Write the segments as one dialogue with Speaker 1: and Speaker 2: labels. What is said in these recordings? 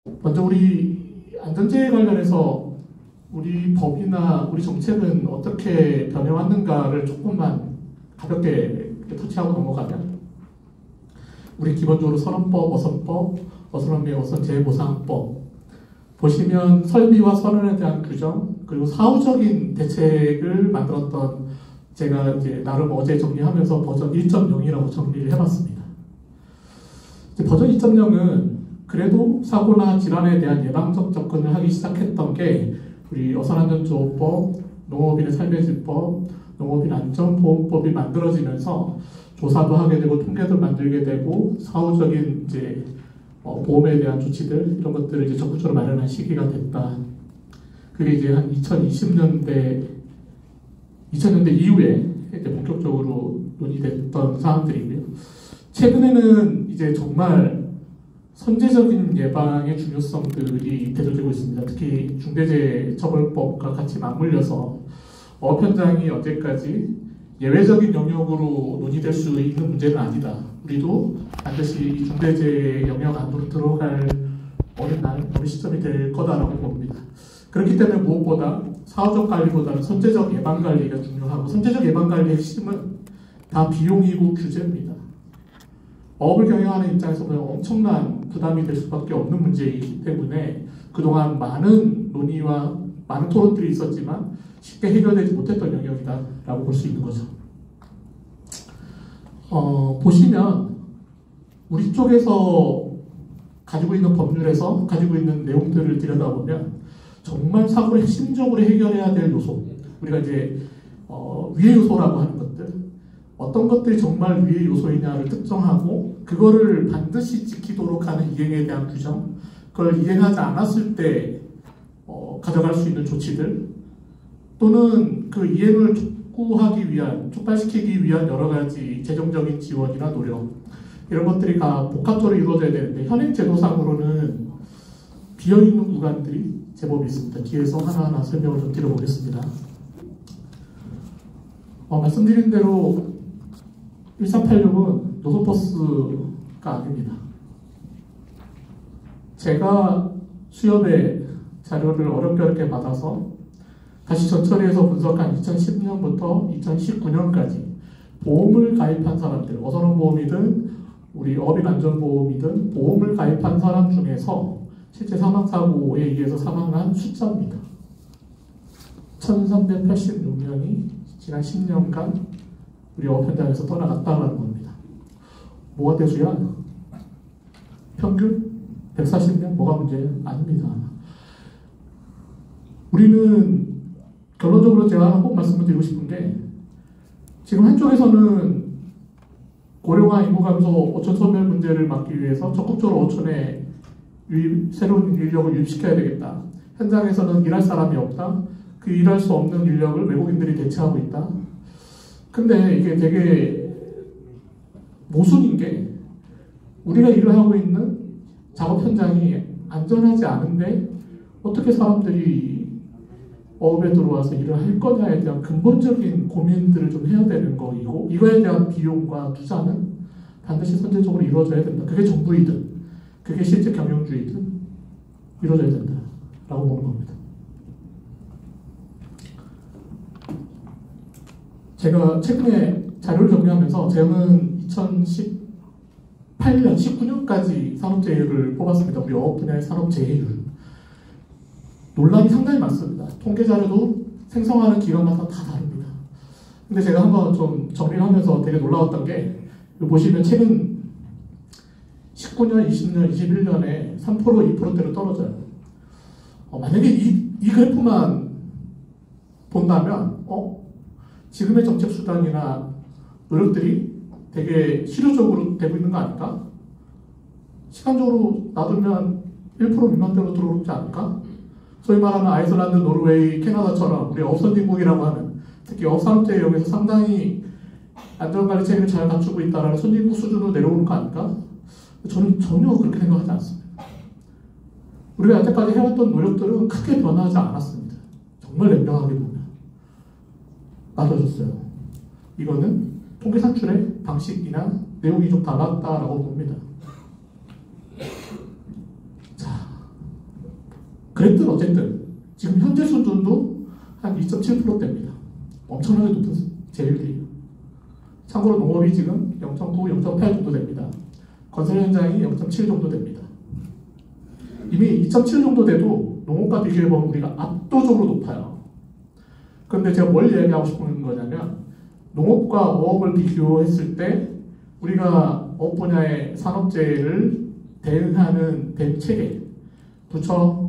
Speaker 1: 먼저 우리 안전재해 관련해서 우리 법이나 우리 정책은 어떻게 변해왔는가를 조금만 가볍게 터치하고 넘어가면, 우리 기본적으로 선언법, 어선법, 어선업계 어선재해보상법 보시면 설비와 선언에 대한 규정, 그리고 사후적인 대책을 만들었던, 제가 이제 나름 어제 정리하면서 버전 1.0이라고 정리를 해봤습니다. 버전 2.0은 그래도 사고나 질환에 대한 예방적 접근을 하기 시작했던 게 우리 어선안전조업법, 농업인의 삶의 질법, 농업인 안전보험법이 만들어지면서 조사도 하게 되고 통계도 만들게 되고 사후적인 이제 보험에 대한 조치들, 이런 것들을 이제 적극적으로 마련한 시기가 됐다. 그게 이제 한 2020년대 이후에 이제 본격적으로 논의됐던 사항들이고요. 최근에는 이제 정말 선제적인 예방의 중요성들이 대두되고 있습니다. 특히 중대재해처벌법과 같이 맞물려서 어업 현장이 언제까지 예외적인 영역으로 논의될 수 있는 문제는 아니다. 우리도 반드시 중대재해 영역 안으로 들어갈 어느 시점이 될 거다라고 봅니다. 그렇기 때문에 무엇보다 사후적 관리보다는 선제적 예방 관리가 중요하고, 선제적 예방 관리의 핵심은 다 비용이고 규제입니다. 어업을 경영하는 입장에서 보면 엄청난 부담이 될 수밖에 없는 문제이기 때문에 그동안 많은 논의와 많은 토론들이 있었지만 쉽게 해결되지 못했던 영역이다라고 볼 수 있는 거죠. 보시면 우리 쪽에서 가지고 있는 법률에서 가지고 있는 내용들을 들여다보면 정말 사고를 핵심적으로 해결해야 될 요소, 우리가 이제 위의 요소라고 하는 것들, 어떤 것들이 정말 위의 요소이냐를 특정하고 그거를 반드시 지키도록 하는 이행에 대한 규정, 그걸 이행하지 않았을 때 가져갈 수 있는 조치들, 또는 그 이행을 촉구하기 위한, 촉발시키기 위한 여러 가지 재정적인 지원이나 노력, 이런 것들이 다 복합적으로 이루어져야 되는데 현행 제도상으로는 비어있는 구간들이 제법 있습니다. 뒤에서 하나하나 설명을 좀 드려보겠습니다. 말씀드린 대로 1386은 노선버스가 아닙니다. 제가 수협의 자료를 어렵게 받아서 다시 전처리해서 분석한 2010년부터 2019년까지 보험을 가입한 사람들, 어선원보험이든 우리 어업인안전보험이든 보험을 가입한 사람 중에서 실제 사망사고에 의해서 사망한 숫자입니다. 1386명이 지난 10년간 우리 어업 현장에서 떠나갔다는 겁니다. 뭐가 대수야? 평균 140명? 뭐가 문제예요? 아닙니다. 우리는 결론적으로 제가 꼭 말씀을 드리고 싶은 게, 지금 한쪽에서는 고령화 인구 감소, 어촌 소멸 문제를 막기 위해서 적극적으로 어촌에 새로운 인력을 유입시켜야 되겠다. 현장에서는 일할 사람이 없다. 그 일할 수 없는 인력을 외국인들이 대체하고 있다. 근데 이게 되게 모순인 게, 우리가 일을 하고 있는 작업 현장이 안전하지 않은데 어떻게 사람들이 어업에 들어와서 일을 할 거냐에 대한 근본적인 고민들을 좀 해야 되는 거이고, 이거에 대한 비용과 투자는 반드시 선제적으로 이루어져야 된다. 그게 정부이든 그게 실제 경영주의든 이루어져야 된다라고 보는 겁니다. 제가 최근에 자료를 정리하면서 저는 2018년, 19년까지 산업재해를 뽑았습니다. 우리 어업 분야의 산업재해율. 논란이 상당히 많습니다. 통계 자료도 생성하는 기관마다 다 다릅니다. 근데 제가 한번 좀 정리를 하면서 되게 놀라웠던 게, 보시면 최근 19년, 20년, 21년에 3%, 2%대로 떨어져요. 만약에 이 그래프만 본다면 지금의 정책 수단이나 노력들이 되게 실효적으로 되고 있는 거 아닐까? 시간적으로 놔두면 1% 미만대로 들어오지 않을까? 소위 말하는 아이슬란드, 노르웨이, 캐나다처럼 우리 어선진국이라고 하는, 특히 어산업재해 영역에서 상당히 안전관리 체계를 잘 갖추고 있다는 선진국 수준으로 내려오는 거 아닐까? 저는 전혀 그렇게 생각하지 않습니다. 우리가 여태까지 해왔던 노력들은 크게 변하지 않았습니다. 정말 냉정하게 보면. 맞아졌어요. 이거는 통계 산출의 방식이나 내용이 좀 달랐다라고 봅니다. 자, 그랬든 어쨌든 지금 현재 수준도 한 2.7%대입니다. 엄청나게 높은 제휴율이에요. 참고로 농업이 지금 0.9, 0.8 정도 됩니다. 건설 현장이 0.7 정도 됩니다. 이미 2.7 정도 돼도 농업과 비교해보면 우리가 압도적으로 높아요. 그런데 제가 뭘 이야기하고 싶은 거냐면 농업과 어업을 비교했을 때 우리가 어업 분야의 산업재해를 대응하는 대체계, 부처,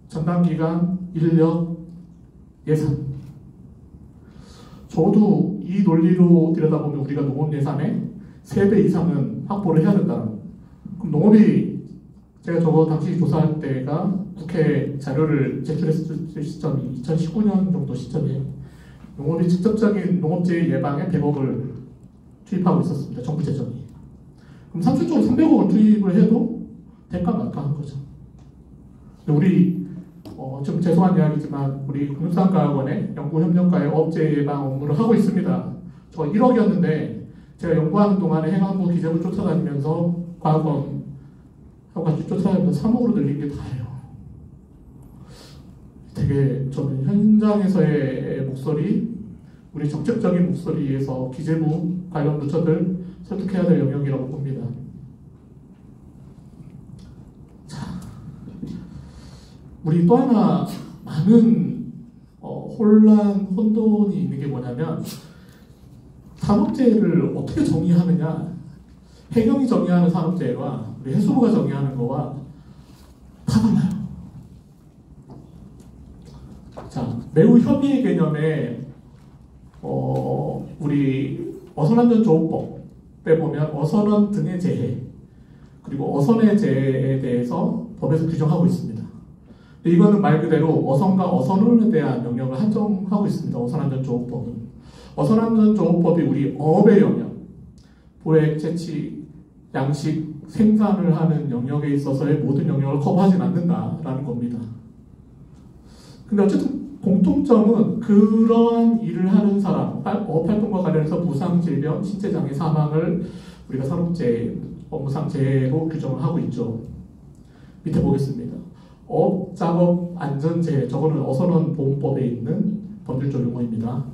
Speaker 1: 전담기관, 인력, 예산. 적어도 이 논리로 들여다보면 우리가 농업 예산의 3배 이상은 확보를 해야 된다는 거. 그럼 농업이 제가 저거 당시 조사할 때가 국회 자료를 제출했을 시점이 2019년 정도 시점이에요. 농업이 직접적인 농업재해 예방에 100억을 투입하고 있었습니다. 정부 재정이. 그럼 산출적으로 300억을 투입을 해도 대가만가한 거죠. 우리 좀 죄송한 이야기지만 우리 국립산업과학원에 연구협력과의 어업재해 예방 업무를 하고 있습니다. 저 1억이었는데 제가 연구하는 동안에 행안부 기재부 쫓아다니면서 과학원 하고 같이 쫓아다니면서 3억으로 늘린 게 다예요. 되게 저는 현장에서의 목소리, 우리 정책적인 목소리에서 기재부 관련 부처들 설득해야 될 영역이라고 봅니다. 자, 우리 또 하나 많은 혼돈이 있는 게 뭐냐면 산업재해를 어떻게 정의하느냐. 해경이 정의하는 산업재해와 우리 해수부가 정의하는 거와 다 달라요. 자, 매우 협의의 개념에 우리 어선안전조업법에 보면 어선원 등의 재해 그리고 어선의 재해에 대해서 법에서 규정하고 있습니다. 근데 이거는 말 그대로 어선과 어선원에 대한 영역을 한정하고 있습니다. 어선안전조업법은. 어선안전조업법이 우리 어업의 영역, 보액, 채취, 양식, 생산을 하는 영역에 있어서의 모든 영역을 커버하진 않는다라는 겁니다. 근데 어쨌든 공통점은 그러한 일을 하는 사람, 어업활동과 관련해서 부상, 질병, 신체장애, 사망을 우리가 산업재해, 업무상 재해로 규정을 하고 있죠. 밑에 보겠습니다. 어업, 작업, 안전재해, 저거는 어선원 보험법에 있는 법률적 용어입니다.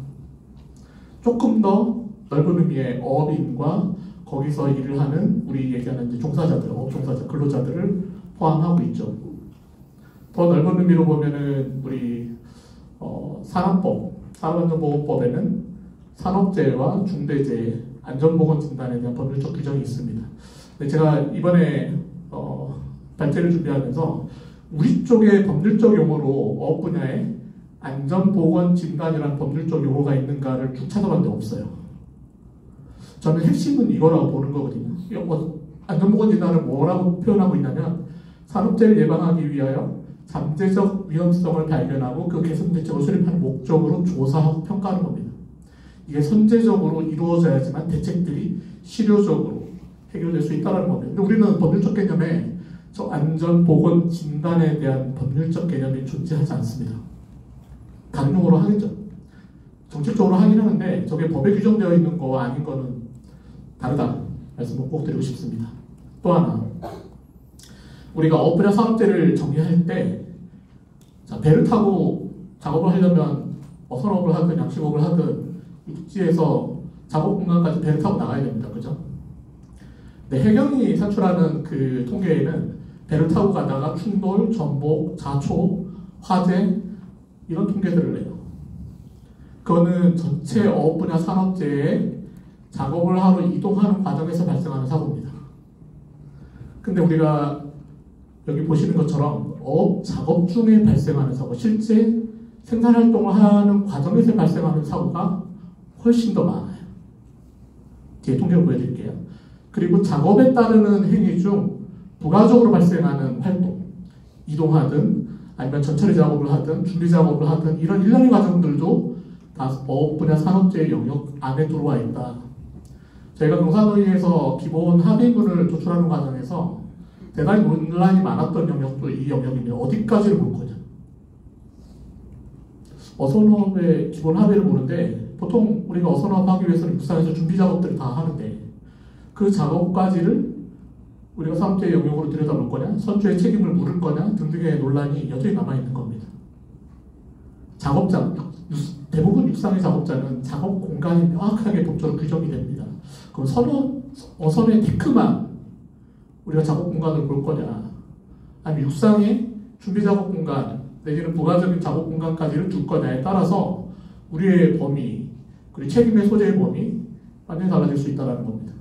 Speaker 1: 조금 더 넓은 의미의 어업인과 거기서 일을 하는 우리 얘기하는 이제 종사자들, 어업 종사자, 근로자들을 포함하고 있죠. 더 넓은 의미로 보면은 우리 산업법, 산업안전보건법에는 산업재해와 중대재해, 안전보건진단에 대한 법률적 규정이 있습니다. 근데 제가 이번에 발제를 준비하면서 우리 쪽의 법률적 용어로 어업 분야에 안전보건진단이라는 법률적 용어가 있는가를 쭉 찾아봤는데 없어요. 저는 핵심은 이거라고 보는 거거든요. 안전보건진단을 뭐라고 표현하고 있냐면 산업재해를 예방하기 위하여 잠재적 위험성을 발견하고 그 개선 대책을 수립하는 목적으로 조사하고 평가하는 겁니다. 이게 선제적으로 이루어져야지만 대책들이 실효적으로 해결될 수 있다는 겁니다. 근데 우리는 법률적 개념에 저 안전보건 진단에 대한 법률적 개념이 존재하지 않습니다. 다른 용어로 하겠죠. 정책적으로 하긴 하는데 저게 법에 규정되어 있는 거와 아닌 거는 다르다 말씀을 꼭 드리고 싶습니다. 또 하나, 우리가 어업 분야 산업재해를 정의할 때 자, 배를 타고 작업을 하려면 어선업을 하든 양식업을 하든 육지에서 작업 공간까지 배를 타고 나가야 됩니다. 그죠? 근데 해경이 산출하는 그 통계에는 배를 타고 가다가 충돌, 전복, 자초, 화재 이런 통계들을 내요. 그거는 전체 어업 분야 산업재해에 작업을 하러 이동하는 과정에서 발생하는 사고입니다. 근데 우리가 여기 보시는 것처럼 어업 작업 중에 발생하는 사고, 실제 생산활동을 하는 과정에서 발생하는 사고가 훨씬 더 많아요. 뒤에 통계를 보여드릴게요. 그리고 작업에 따르는 행위 중 부가적으로 발생하는 활동, 이동하든 아니면 전처리 작업을 하든 준비 작업을 하든 이런 일련의 과정들도 다 어업 분야 산업재해 영역 안에 들어와 있다. 저희가 농산노위에서 기본 합의문을 도출하는 과정에서 대단히 논란이 많았던 영역도 이 영역입니다. 어디까지를 볼 거냐. 어선업의 기본 합의를 보는데 보통 우리가 어선업 하기 위해서는 육상에서 준비 작업들을 다 하는데 그 작업까지를 우리가 사업자의 영역으로 들여다볼 거냐, 선주의 책임을 물을 거냐 등등의 논란이 여전히 남아있는 겁니다. 작업자, 대부분 육상의 작업자는 작업 공간이 명확하게 법적으로 규정이 됩니다. 그럼 어선의 테크만 우리가 작업 공간을 볼 거냐, 아니면 육상의 준비 작업 공간 내지는 부가적인 작업 공간까지를 둘 거냐에 따라서 우리의 범위, 그리고 책임의 소재의 범위 완전히 달라질 수 있다는 겁니다.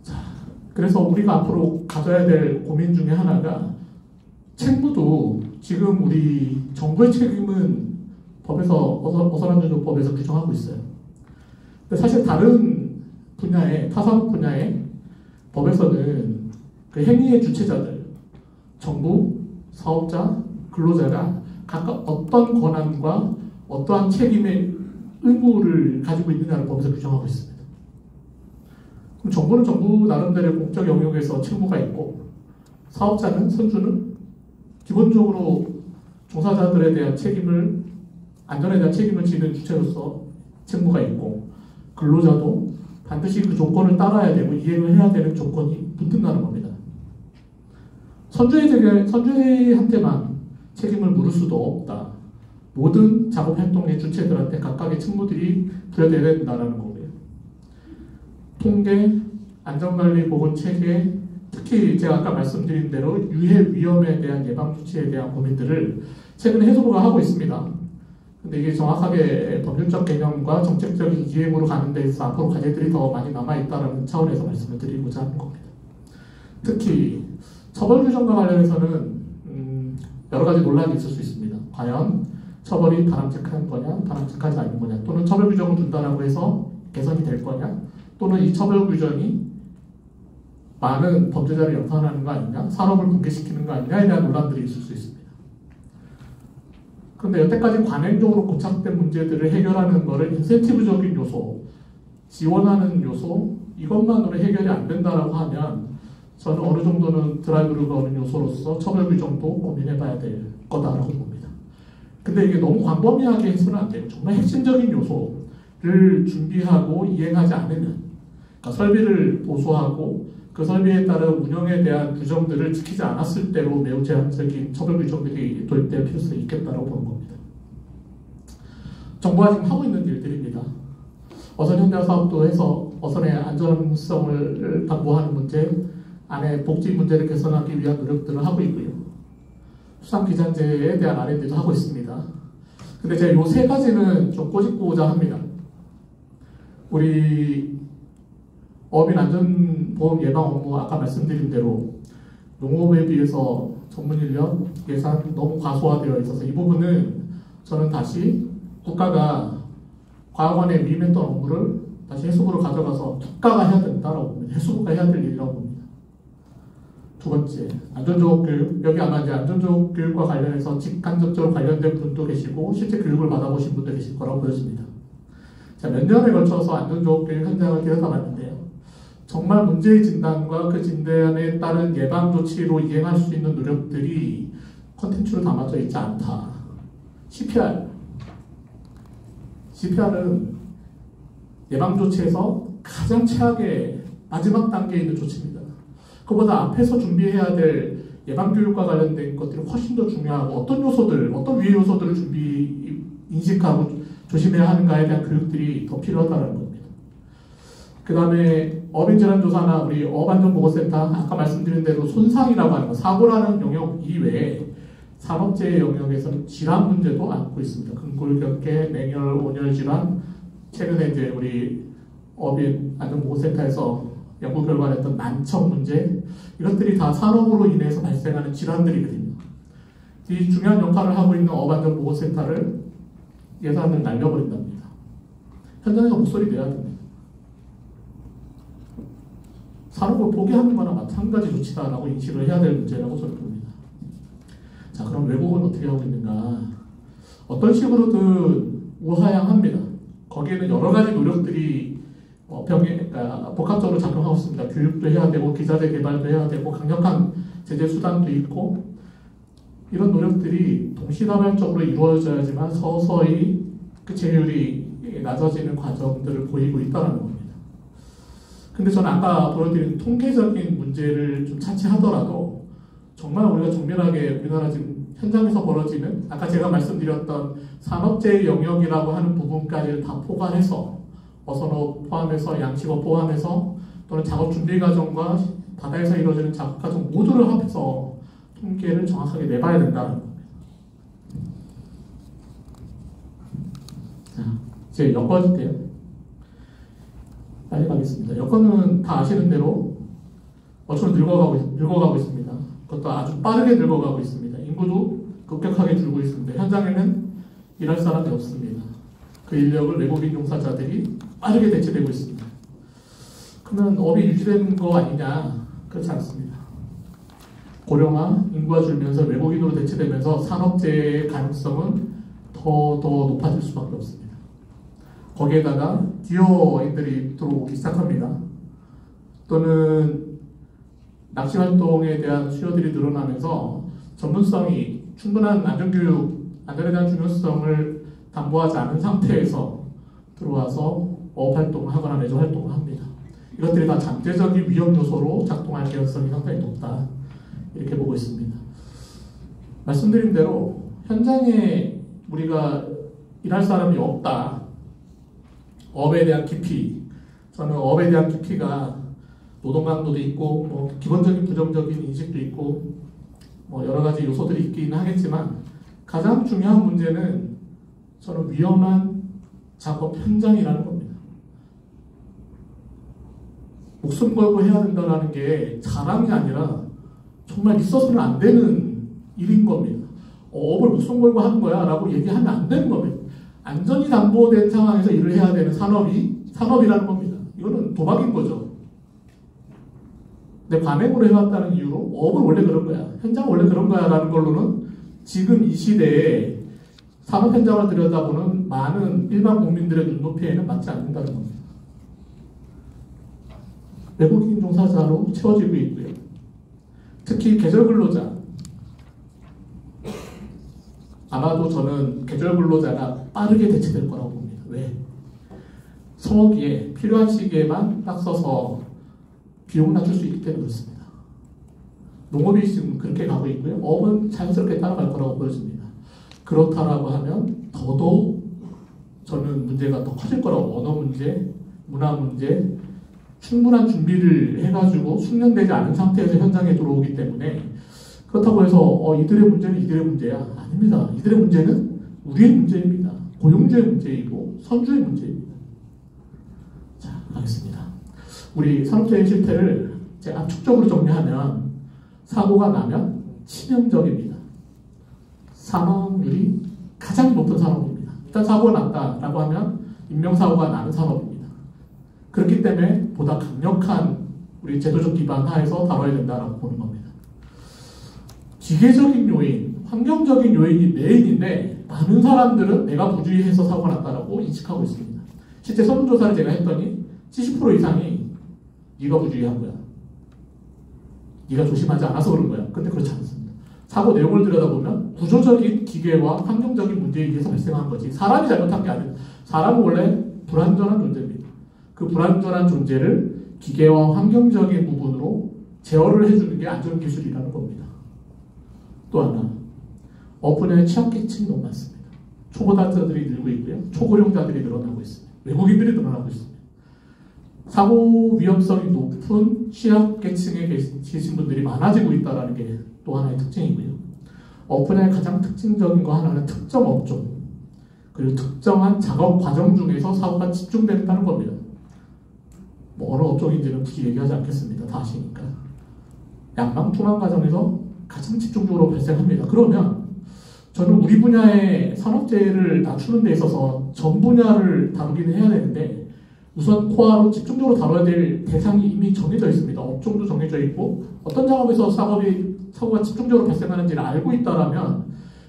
Speaker 1: 자, 그래서 우리가 앞으로 가져야 될 고민 중에 하나가, 책무도 지금 우리 정부의 책임은 법에서 어선안전조법에서 규정하고 있어요. 근데 사실 다른 분야의 타산업 분야의 법에서는 그 행위의 주체자들, 정부, 사업자, 근로자가 각각 어떤 권한과 어떠한 책임의 의무를 가지고 있느냐를 법에서 규정하고 있습니다. 그럼 정부는 정부 나름대로의 공적 영역에서 책무가 있고, 사업자는, 선주는 기본적으로 종사자들에 대한 책임을, 안전에 대한 책임을 지는 주체로서 책무가 있고, 근로자도 반드시 그 조건을 따라야 되고 이행을 해야 되는 조건이 붙는다는 겁니다. 선주한테만 책임을 물을 수도 없다. 모든 작업 활동의 주체들한테 각각의 책무들이 부여되어야 된다는 거고요. 통계, 안전관리, 보건 체계, 특히 제가 아까 말씀드린 대로 유해 위험에 대한 예방 조치에 대한 고민들을 최근에 해수부가 하고 있습니다. 근데 이게 정확하게 법률적 개념과 정책적인 이행으로 가는 데 있어서 앞으로 과제들이 더 많이 남아있다는 차원에서 말씀을 드리고자 하는 겁니다. 특히 처벌 규정과 관련해서는 여러 가지 논란이 있을 수 있습니다. 과연 처벌이 바람직한 거냐, 바람직하지 않은 거냐, 또는 처벌 규정을 둔다라고 해서 개선이 될 거냐, 또는 이 처벌 규정이 많은 범죄자를 연산하는 거 아니냐, 산업을 붕괴시키는 거 아니냐에 대한 논란들이 있을 수 있습니다. 그런데 여태까지 관행적으로 고착된 문제들을 해결하는 것을 인센티브적인 요소, 지원하는 요소, 이것만으로 해결이 안 된다라고 하면 저는 어느 정도는 드라이브를 거는 요소로서 처벌 규정도 고민해봐야 될 거다라고 봅니다. 근데 이게 너무 광범위하게 해서는 안 돼요. 정말 핵심적인 요소를 준비하고 이행하지 않으면, 그러니까 설비를 보수하고 그 설비에 따른 운영에 대한 규정들을 지키지 않았을 때로 매우 제한적인 처벌 규정들이 도입될 필요성이 있겠다고 보는 겁니다. 정부가 지금 하고 있는 일들입니다. 어선 현대화 사업도 해서 어선의 안전성을 담보하는 문제, 안에 복지 문제를 개선하기 위한 노력들을 하고 있고요. 수상기जान제에 대한 R&D도 하고 있습니다. 근데 제가 요 세 가지는 좀 꼬집고자 합니다. 우리 어민 안전보험 예방 업무, 아까 말씀드린 대로 농업에 비해서 전문인력 예산 너무 과소화되어 있어서 이 부분은 저는 다시 국가가 과거에 위임했던 업무를 다시 해수부로 가져가서 국가가 해야 된다라고 봅니다. 해수부가 해야 될 일이라고 봅니다. 두 번째, 안전조업 교육. 여기 아마 이제 안전조업 교육과 관련해서 직간접적으로 관련된 분도 계시고 실제 교육을 받아보신 분도 계실 거라고 보여집니다. 자, 몇 년에 걸쳐서 안전조업 교육 현장을 들여다봤는데요. 정말 문제의 진단과 그 진단에 따른 예방 조치로 이행할 수 있는 노력들이 콘텐츠로 담아져 있지 않다. CPR은 예방 조치에서 가장 최악의 마지막 단계에 있는 조치입니다. 그보다 앞에서 준비해야 될 예방교육과 관련된 것들이 훨씬 더 중요하고, 어떤 요소들, 어떤 위해 요소들을 인식하고 조심해야 하는가에 대한 교육들이 더 필요하다는 겁니다. 그 다음에 어민질환조사나 우리 어업안전보고센터, 아까 말씀드린 대로 손상이라고 하는 거, 사고라는 영역 이외에 산업재해 영역에서는 질환 문제도 안고 있습니다. 근골격계, 맹혈, 온열 질환, 최근에 이제 우리 어민안전보고센터에서 연구 결과를 했던 난청 문제, 이것들이 다 산업으로 인해서 발생하는 질환들이거든요. 이 중요한 역할을 하고 있는 어업안전보고센터를 예산을 날려버린답니다. 현장에서 목소리 내야 됩니다. 산업을 포기하는 거나 마찬가지 조치다라고 인식을 해야 될 문제라고 저는 봅니다. 자, 그럼 외국은 어떻게 하고 있는가? 어떤 식으로든 우하향합니다. 거기에는 여러 가지 노력들이 그러니까 복합적으로 작용하고 있습니다. 교육도 해야 되고, 기자재 개발도 해야 되고, 강력한 제재 수단도 있고, 이런 노력들이 동시다발적으로 이루어져야지만 서서히 그 제휴율이 낮아지는 과정들을 보이고 있다는 겁니다. 근데 저는 아까 보여드린 통계적인 문제를 좀 차치하더라도 정말 우리가 정밀하게 우리나라 지금 현장에서 벌어지는 아까 제가 말씀드렸던 산업재해 영역이라고 하는 부분까지를 다 포괄해서 어선업 포함해서 양식업 포함해서 또는 작업 준비 과정과 바다에서 이루어지는 작업 과정 모두를 합해서 통계를 정확하게 내봐야 된다는 겁니다. 자, 이제 엮어줄게요. 빨리 가겠습니다. 여건은 다 아시는 대로 어처럼 늙어가고 있습니다. 그것도 아주 빠르게 늙어가고 있습니다. 인구도 급격하게 줄고 있습니다. 현장에는 일할 사람이 없습니다. 그 인력을 외국인 종사자들이 빠르게 대체되고 있습니다. 그러면 업이 유지되는 거 아니냐? 그렇지 않습니다. 고령화, 인구가 줄면서 외국인으로 대체되면서 산업재해의 가능성은 더 높아질 수밖에 없습니다. 거기에다가 디어인들이 들어오기 시작합니다. 또는 낚시활동에 대한 수요들이 늘어나면서 전문성이 충분한 안전교육, 안전에 대한 중요성을 담보하지 않은 상태에서 들어와서 어업활동을 하거나 레저활동을 합니다. 이것들이 다 잠재적인 위험 요소로 작동할 가능성이 상당히 높다. 이렇게 보고 있습니다. 말씀드린 대로 현장에 우리가 일할 사람이 없다. 업에 대한 깊이, 저는 업에 대한 깊이가 노동 강도도 있고 뭐 기본적인 부정적인 인식도 있고 뭐 여러 가지 요소들이 있긴 하겠지만 가장 중요한 문제는 저는 위험한 작업 현장이라는 겁니다. 목숨 걸고 해야 된다는 게 자랑이 아니라 정말 있어서는 안 되는 일인 겁니다. 업을 목숨 걸고 하는 거야 라고 얘기하면 안 되는 겁니다. 안전이 담보된 상황에서 일을 해야 되는 산업이라는 겁니다. 이거는 도박인 거죠. 근데 관행으로 해왔다는 이유로 업은 원래 그런 거야. 현장은 원래 그런 거야 라는 걸로는 지금 이 시대에 산업 현장을 들여다보는 많은 일반 국민들의 눈높이에는 맞지 않는다는 겁니다. 외국인 종사자로 채워지고 있고요. 특히 계절 근로자. 아마도 저는 계절 근로자가 빠르게 대체될 거라고 봅니다. 왜? 성업기에 필요한 시기에만 딱 써서 비용을 낮출 수 있기 때문에 그렇습니다. 농업이 지금 그렇게 가고 있고요. 업은 자연스럽게 따라갈 거라고 보여집니다. 그렇다라고 하면 더더욱 저는 문제가 더 커질 거라고, 언어 문제, 문화 문제, 충분한 준비를 해가지고 숙련되지 않은 상태에서 현장에 들어오기 때문에 그렇다고 해서 이들의 문제는 이들의 문제야. 아닙니다. 이들의 문제는 우리의 문제입니다. 고용주의 문제이고 선주의 문제입니다. 자, 가겠습니다. 우리 산업재해 실태를 제가 압축적으로 정리하면 사고가 나면 치명적입니다. 사망률이 가장 높은 산업입니다. 일단 사고가 났다라고 하면 인명사고가 나는 산업입니다. 그렇기 때문에 보다 강력한 우리 제도적 기반 하에서 다뤄야 된다라고 보는 겁니다. 기계적인 요인, 환경적인 요인이 메인인데 많은 사람들은 내가 부주의해서 사고가 났다라고 인식하고 있습니다. 실제 설문조사를 제가 했더니 70% 이상이 네가 부주의한 거야. 네가 조심하지 않아서 그런 거야. 근데 그렇지 않습니다. 사고 내용을 들여다보면 구조적인 기계와 환경적인 문제에 의해서 발생한 거지 사람이 잘못한 게 아니에요. 사람은 원래 불완전한 존재입니다. 그 불완전한 존재를 기계와 환경적인 부분으로 제어를 해주는 게 안전기술이라는 겁니다. 또 하나, 업 분야의 취약계층이 너무 많습니다. 초보자들이 늘고 있고요. 초고령자들이 늘어나고 있습니다. 외국인들이 늘어나고 있습니다. 사고 위험성이 높은 취약계층에 계신 분들이 많아지고 있다는 게 또 하나의 특징이고요. 업 분야의 가장 특징적인 거 하나는 특정 업종, 그리고 특정한 작업 과정 중에서 사고가 집중된다는 겁니다. 뭐 어느 업종인지는 굳이 얘기하지 않겠습니다. 다 아시니까. 양방 투망 과정에서 가장 집중적으로 발생합니다. 그러면 저는 우리 분야의 산업재해를 낮추는 데 있어서 전 분야를 다루기는 해야 되는데 우선 코어로 집중적으로 다뤄야 될 대상이 이미 정해져 있습니다. 업종도 정해져 있고 어떤 작업에서 사고가 집중적으로 발생하는지를 알고 있다라면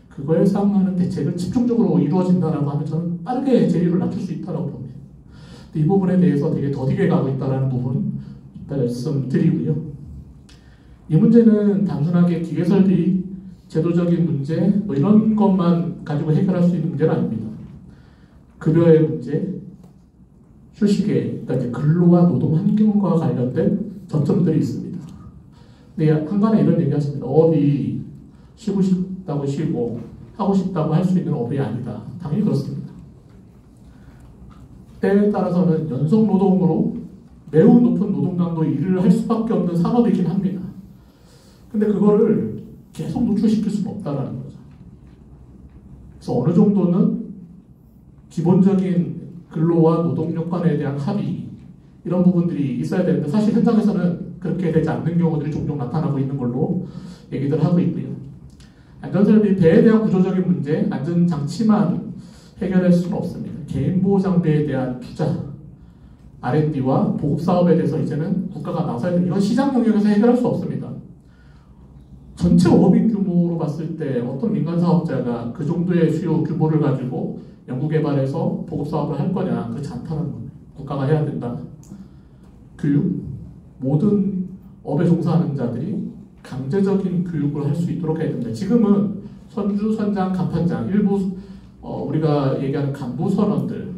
Speaker 1: 그거에 상응하는 대책을 집중적으로 이루어진다라고 하면 저는 빠르게 재율을 낮출 수 있다고 봅니다. 이 부분에 대해서 되게 더디게 가고 있다는 부분 말씀드리고요. 이 문제는 단순하게 기계설비, 제도적인 문제 뭐 이런 것만 가지고 해결할 수 있는 문제는 아닙니다. 급여의 문제, 출시계, 그러니까 이제 근로와 노동 환경과 관련된 전점들이 있습니다. 근데 한간에 이런 얘기 하십니다. 업이 쉬고 싶다고 쉬고 하고 싶다고 할 수 있는 업이 아니다. 당연히 그렇습니다. 때에 따라서는 연속 노동으로 매우 높은 노동 강도 일을 할 수밖에 없는 산업이긴 합니다. 근데 그거를 계속 노출시킬 수는 없다라는 거죠. 그래서 어느 정도는 기본적인 근로와 노동 요건에 대한 합의, 이런 부분들이 있어야 되는데 사실 현장에서는 그렇게 되지 않는 경우들이 종종 나타나고 있는 걸로 얘기들 하고 있고요. 안전설비, 배에 대한 구조적인 문제, 안전장치만 해결할 수는 없습니다. 개인보호 장비에 대한 투자, R&D와 보급사업에 대해서 이제는 국가가 나서야 됩니다. 이건 시장 영역에서 해결할 수 없습니다. 전체 어업인 규모로 봤을 때 어떤 민간 사업자가 그 정도의 수요 규모를 가지고 연구개발해서 보급사업을 할 거냐, 그렇지 않다는 겁니다. 국가가 해야 된다. 교육, 모든 업에 종사하는 자들이 강제적인 교육을 할 수 있도록 해야 됩니다. 지금은 선주, 선장, 간판장, 일부 우리가 얘기하는 간부 선원들을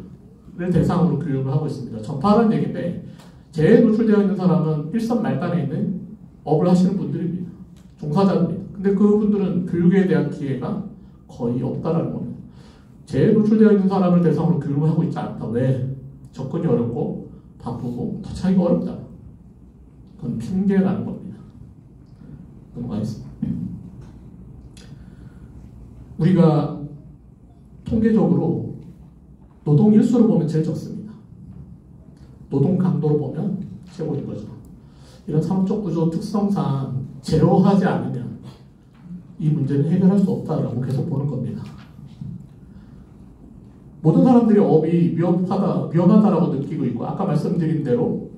Speaker 1: 대상으로 교육을 하고 있습니다. 전파라는 얘기인데 재해에 노출되어 있는 사람은 일선 말단에 있는 업을 하시는 분들입니다. 종사자입니다. 근데 그분들은 교육에 대한 기회가 거의 없다라는 겁니다. 재해에 노출되어 있는 사람을 대상으로 교육을 하고 있지 않다. 왜? 접근이 어렵고 바쁘고 터치하기가 어렵다. 그건 핑계라는 겁니다. 넘어가겠습니다. 우리가 통계적으로 노동 일수로 보면 제일 적습니다. 노동 강도로 보면 최고인 거죠. 이런 산업적 구조 특성상 제어하지 않으면 이 문제는 해결할 수 없다라고 계속 보는 겁니다. 모든 사람들이 업이 위험하다라고 느끼고 있고, 아까 말씀드린 대로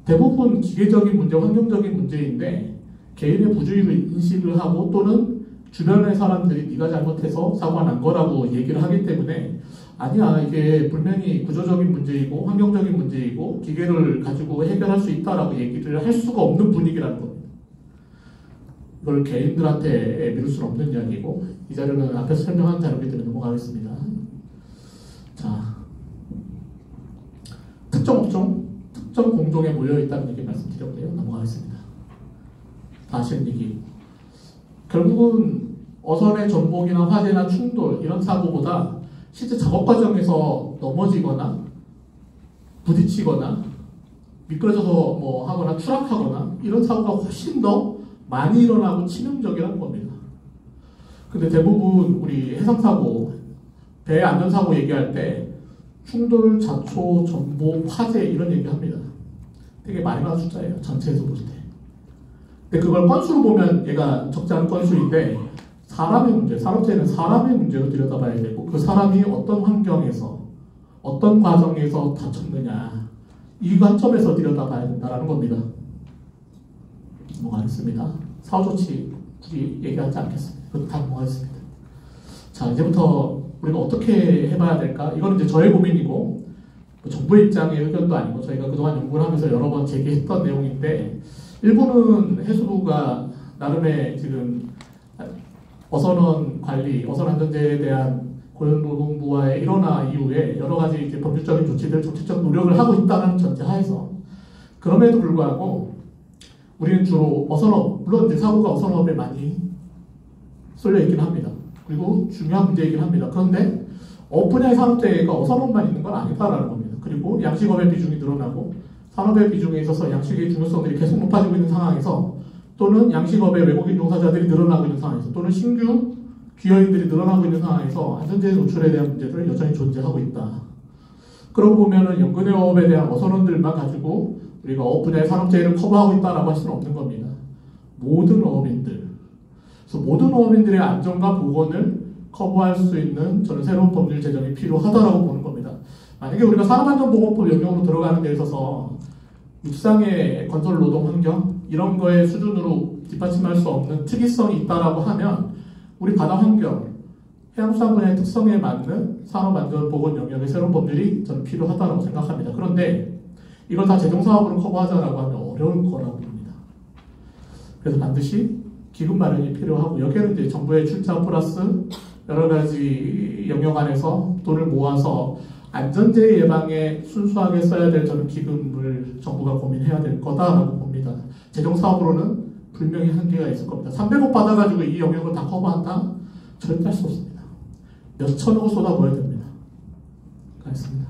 Speaker 1: 대부분 기계적인 문제, 환경적인 문제인데 개인의 부주의를 인식을 하고 또는 주변의 사람들이 네가 잘못해서 사고가 난 거라고 얘기를 하기 때문에 아니야, 이게 분명히 구조적인 문제이고 환경적인 문제이고 기계를 가지고 해결할 수 있다라고 얘기를 할 수가 없는 분위기라는 겁니다. 이걸 개인들한테 미룰 수는 없는 이야기고, 이 자료는 앞에서 설명한 자료들을 넘어가겠습니다. 자, 특정 업종, 특정 공종에 모여있다는 얘기 말씀드렸고요. 넘어가겠습니다. 다시 얘기. 결국은 어선의 전복이나 화재나 충돌 이런 사고보다 실제 작업 과정에서 넘어지거나 부딪히거나 미끄러져서 뭐 하거나 추락하거나 이런 사고가 훨씬 더 많이 일어나고 치명적이라는 겁니다. 근데 대부분 우리 해상사고, 배 안전사고 얘기할 때 충돌, 자초, 전복, 화재 이런 얘기합니다. 되게 많이 나온 숫자예요. 전체에서 볼 때. 근데 그걸 건수로 보면 얘가 적지 않은 건수인데 사람의 문제, 산업재해는 사람의 문제로 들여다봐야 되고 그 사람이 어떤 환경에서 어떤 과정에서 다쳤느냐 이 관점에서 들여다봐야 된다는 겁니다. 넘어가겠습니다. 사후조치 굳이 얘기하지 않겠습니다. 그것도 다 넘어가겠습니다. 자, 이제부터 우리가 어떻게 해봐야 될까? 이거는 이제 저의 고민이고 뭐 정부의 입장의 의견도 아니고 저희가 그동안 연구를 하면서 여러 번 제기했던 내용인데, 일부는 해수부가 나름의 지금 어선원 관리, 어선안전제에 대한 고용노동부와의 일원화 이후에 여러 가지 이제 법률적인 조치들, 정책적 노력을 하고 있다는 전제하에서, 그럼에도 불구하고 우리는 주로 어선업, 물론 이제 사고가 어선업에 많이 쏠려 있긴 합니다. 그리고 중요한 문제이긴 합니다. 그런데 업 분야의 산업재해가 어선업만 있는 건 아니다라는 겁니다. 그리고 양식업의 비중이 늘어나고 산업의 비중에 있어서 양식의 중요성들이 계속 높아지고 있는 상황에서, 또는 양식업의 외국인 종사자들이 늘어나고 있는 상황에서, 또는 신규 기여인들이 늘어나고 있는 상황에서 안전재해 노출에 대한 문제들은 여전히 존재하고 있다. 그러고 보면은 연근해업에 대한 어선원들만 가지고 우리가 어업 분야의 산업재해를 커버하고 있다라고 할 수는 없는 겁니다. 모든 어업인들, 그래서 모든 어업인들의 안전과 보건을 커버할 수 있는 저는 새로운 법률 제정이 필요하다라고 보는 겁니다. 만약에 우리가 산업안전보건법 영역으로 들어가는 데 있어서 육상의 건설 노동 환경 이런 거의 수준으로 뒷받침할 수 없는 특이성이 있다라고 하면 우리 바다 환경, 해양수산 분야의 특성에 맞는 산업안전보건 영역의 새로운 법률이 저는 필요하다고 생각합니다. 그런데 이걸 다 재정사업으로 커버하자라고 하면 어려울 거라고 봅니다. 그래서 반드시 기금 마련이 필요하고, 여기에는 이제 정부의 출자 플러스 여러 가지 영역 안에서 돈을 모아서 안전재해 예방에 순수하게 써야 될 저는 기금을 정부가 고민해야 될 거다라고 봅니다. 재정사업으로는 분명히 한계가 있을 겁니다. 300억 받아가지고 이 영역을 다 커버한다? 절대 할 수 없습니다. 몇 천억을 쏟아부어야 됩니다. 알겠습니다.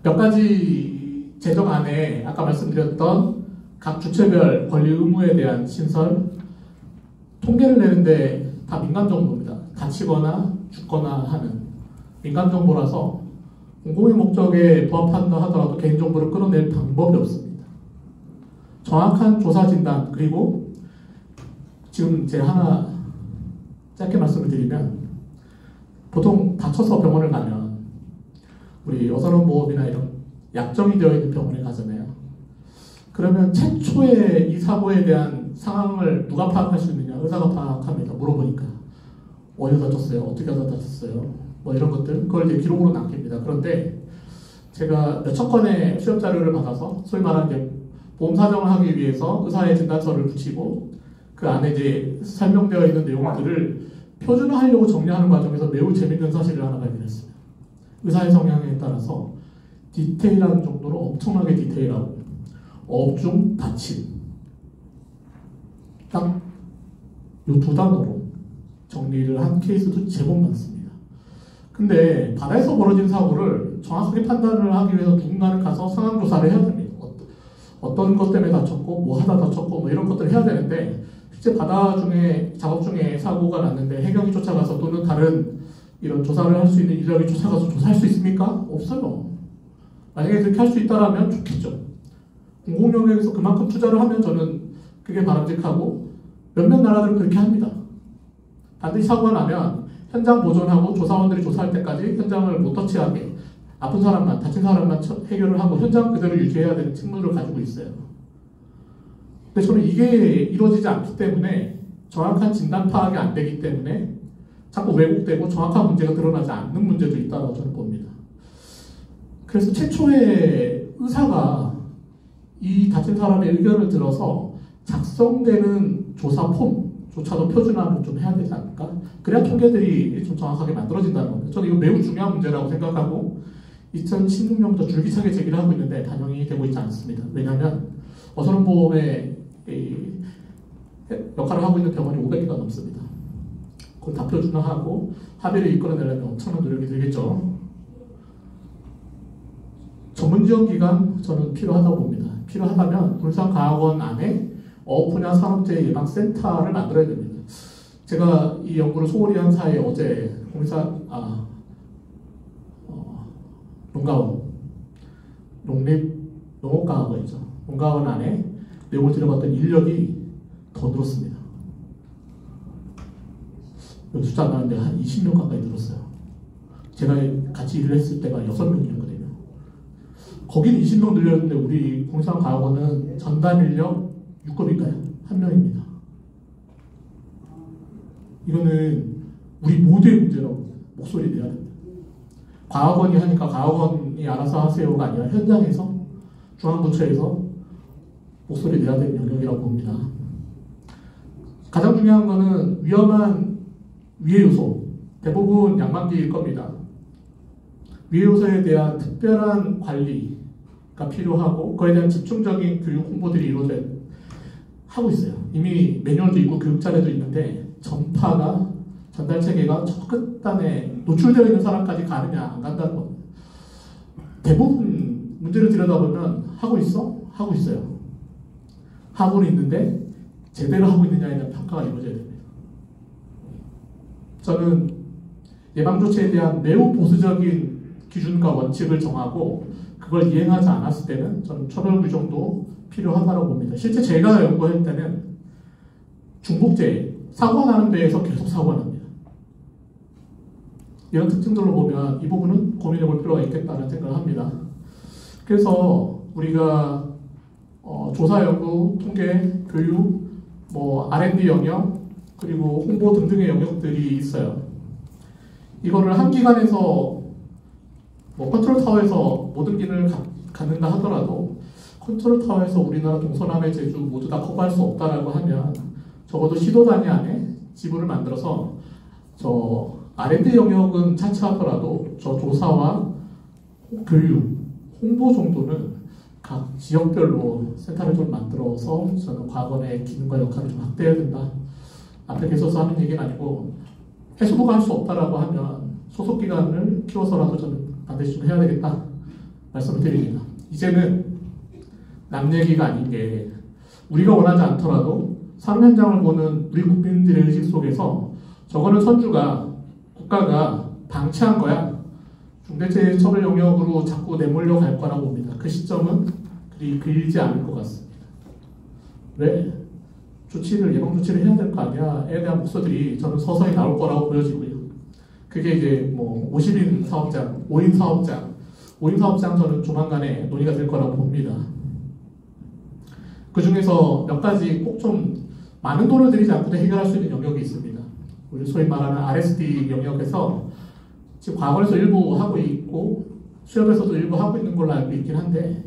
Speaker 1: 몇 가지 제정안에 아까 말씀드렸던 각 주체별 권리 의무에 대한 신설, 통계를 내는데 다 민간정보입니다. 다치거나 죽거나 하는 민간정보라서 공공의 목적에 부합한다 하더라도 개인정보를 끌어낼 방법이 없습니다. 정확한 조사 진단, 그리고 지금 제가 하나 짧게 말씀을 드리면, 보통 다쳐서 병원을 가면 우리 여산원보험이나 이런 약정이 되어 있는 병원에 가잖아요. 그러면 최초에 이 사고에 대한 상황을 누가 파악할 수 있느냐? 의사가 파악합니다. 물어보니까 어디서 다쳤어요? 어떻게 하다 다쳤어요? 뭐 이런 것들, 그걸 이제 기록으로 남깁니다. 그런데 제가 몇천 건의 수업 자료를 받아서 소위 말하는 보험 사정을 하기 위해서 의사의 진단서를 붙이고 그 안에 이제 설명되어 있는 내용들을 표준화하려고 정리하는 과정에서 매우 재밌는 사실을 하나 발견했습니다. 의사의 성향에 따라서 디테일한 정도로 엄청나게 디테일하고 업중 다침, 딱 이 두 단어로 정리를 한 케이스도 제법 많습니다. 근데 바다에서 벌어진 사고를 정확하게 판단을 하기 위해서 누군가는 가서 상황 조사를 해야 됩니다. 어떤 것 때문에 다쳤고 뭐 하다 다쳤고 뭐 이런 것들을 해야 되는데, 실제 바다 중에 작업 중에 사고가 났는데 해경이 쫓아가서 또는 다른 이런 조사를 할 수 있는 인력이 쫓아가서 조사할 수 있습니까? 없어요. 만약에 그렇게 할 수 있다면 좋겠죠. 공공영역에서 그만큼 투자를 하면 저는 그게 바람직하고, 몇몇 나라들은 그렇게 합니다. 반드시 사고가 나면 현장 보존하고 조사원들이 조사할 때까지 현장을 못 터치하게 아픈 사람만, 다친 사람만 해결을 하고 현장 그대로 유지해야 되는 직무를 가지고 있어요. 근데 저는 이게 이루어지지 않기 때문에, 정확한 진단 파악이 안 되기 때문에 자꾸 왜곡되고 정확한 문제가 드러나지 않는 문제도 있다고 저는 봅니다. 그래서 최초에 의사가 이 다친 사람의 의견을 들어서 작성되는 조사 폼조차도 표준화를 좀 해야 되지 않을까? 그래야 통계들이 좀 정확하게 만들어진다는 겁니다. 저는 이거 매우 중요한 문제라고 생각하고 2016년부터 줄기차게 제기를 하고 있는데 반영이 되고 있지 않습니다. 왜냐하면 어선보험의 역할을 하고 있는 병원이 500개가 넘습니다. 그걸 다 표준화하고 합의를 이끌어내려면 엄청난 노력이 들겠죠. 전문지원기관 저는 필요하다고 봅니다. 필요하다면 울산과학원 안에 어업분야 산업재해 예방센터를 만들어야 됩니다. 제가 이 연구를 소홀히 한 사이에 어제 농가원, 농업과학원이죠. 농가원 안에 내용을 들여봤더니 인력이 더 늘었습니다. 여기 숫자 안 나는데 한 20명 가까이 늘었어요. 제가 같이 일을 했을 때가 6명이었거든요. 거기는 20명 늘렸는데 우리 공산과학원은 전담 인력 6급인가요? 1명입니다. 이거는 우리 모두의 문제라고 목소리 내야 됩니다. 과학원이 하니까 과학원이 알아서 하세요가 아니라 현장에서 중앙부처에서 목소리 내야 되는 영역이라고 봅니다. 가장 중요한 거는 위험한 위해 요소, 대부분 양반기일 겁니다. 위해 요소에 대한 특별한 관리가 필요하고 그에 대한 집중적인 교육 홍보들이 하고 있어요. 이미 매뉴얼도 있고 교육 자료도 있는데 전달 체계가 저 끝단에 노출되어 있는 사람까지 가느냐 안 간다는 겁니다. 대부분 문제를 들여다보면 하고 있어? 하고 있어요. 하고는 있는데 제대로 하고 있느냐에 대한 평가가 이루어져야 됩니다. 저는 예방조치에 대한 매우 보수적인 기준과 원칙을 정하고 그걸 이행하지 않았을 때는 저는 처벌 규정도 필요하다고 봅니다. 실제 제가 연구할 때는 중복재해, 사고가 나는 데에서 계속 사고가 납니다. 이런 특징들로 보면 이 부분은 고민해 볼 필요가 있겠다는 생각을 합니다. 그래서 우리가 조사, 연구, 통계, 교육, R&D 영역, 그리고 홍보 등등의 영역들이 있어요. 이거를 한 기관에서 컨트롤 타워에서 모든 기능을 갖는다 하더라도 컨트롤 타워에서 우리나라 동서남해 제주 모두 다 커버할 수 없다라고 하면 적어도 시도 단위 안에 지부를 만들어서 R&D 영역은 차치하더라도 저 조사와 교육, 홍보 정도는 각 지역별로 센터를 좀 만들어서 저는 과거의 기능과 역할을 좀 확대해야 된다. 앞에 계셔서 하는 얘기는 아니고 해수부가 할 수 없다라고 하면 소속 기관을 키워서라도 저는 반드시 좀 해야 되겠다 말씀을 드립니다. 이제는 남 얘기가 아닌 게 우리가 원하지 않더라도 산업 현장을 보는 우리 국민들의 의식 속에서 저거는 선주가 국가가 방치한 거야. 중대재해처벌 영역으로 자꾸 내몰려 갈 거라고 봅니다. 그 시점은 그리 길지 않을 것 같습니다. 왜? 예방 조치를 해야 될 거 아니야?에 대한 목소들이 저는 서서히 나올 거라고 보여지고요. 그게 이제 뭐 50인 사업장, 5인 사업장 저는 조만간에 논의가 될 거라고 봅니다. 그 중에서 몇 가지 꼭 좀 많은 돈을 들이지 않고도 해결할 수 있는 영역이 있습니다. 우리 소위 말하는 RSD 영역에서 지금 과거에서 일부 하고 있고 수협에서도 일부 하고 있는 걸로 알고 있긴 한데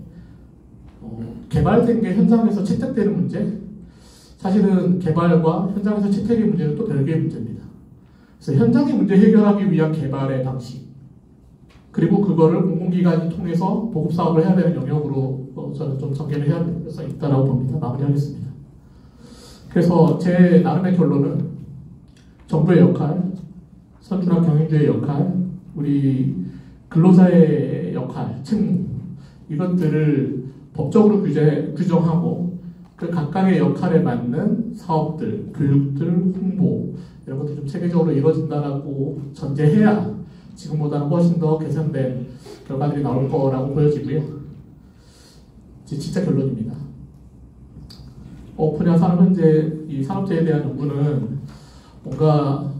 Speaker 1: 개발된 게 현장에서 채택되는 문제, 사실은 개발과 현장에서 채택의 문제는 또 별개의 문제입니다. 그래서 현장의 문제 해결하기 위한 개발의 방식, 그리고 그거를 공공기관이 통해서 보급사업을 해야 되는 영역으로 저는 좀 전개를 해야 될 필요성이 있다고 봅니다. 마무리하겠습니다. 그래서 제 나름의 결론은 정부의 역할, 선주나 경영주의 역할, 우리 근로자의 역할, 책무, 이것들을 법적으로 규정하고 그 각각의 역할에 맞는 사업들, 교육들, 홍보 이런 것들이 좀 체계적으로 이루어진다라고 전제해야 지금보다는 훨씬 더 개선된 결과들이 나올 거라고 보여지고요. 진짜 결론입니다. 분야 이 산업재해에 대한 연구는 뭔가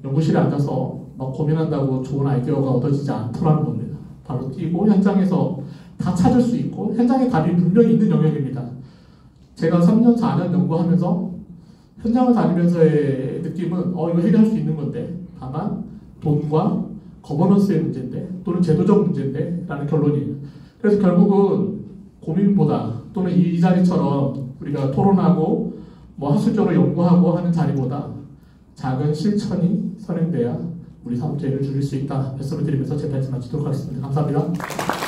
Speaker 1: 연구실에 앉아서 막 고민한다고 좋은 아이디어가 얻어지지 않더라는 겁니다. 바로 뛰고 현장에서 다 찾을 수 있고 현장에 답이 분명히 있는 영역입니다. 제가 3년, 4년 연구하면서 현장을 다니면서의 느낌은 이거 해결할 수 있는 건데 다만 돈과 거버넌스의 문제인데 또는 제도적 문제인데 라는 결론이에요. 그래서 결국은 고민보다 또는 이 자리처럼 우리가 토론하고 뭐 학술적으로 연구하고 하는 자리보다 작은 실천이 선행돼야 우리 산업재해를 줄일 수 있다 말씀을 드리면서 제 발언 마치도록 하겠습니다. 감사합니다.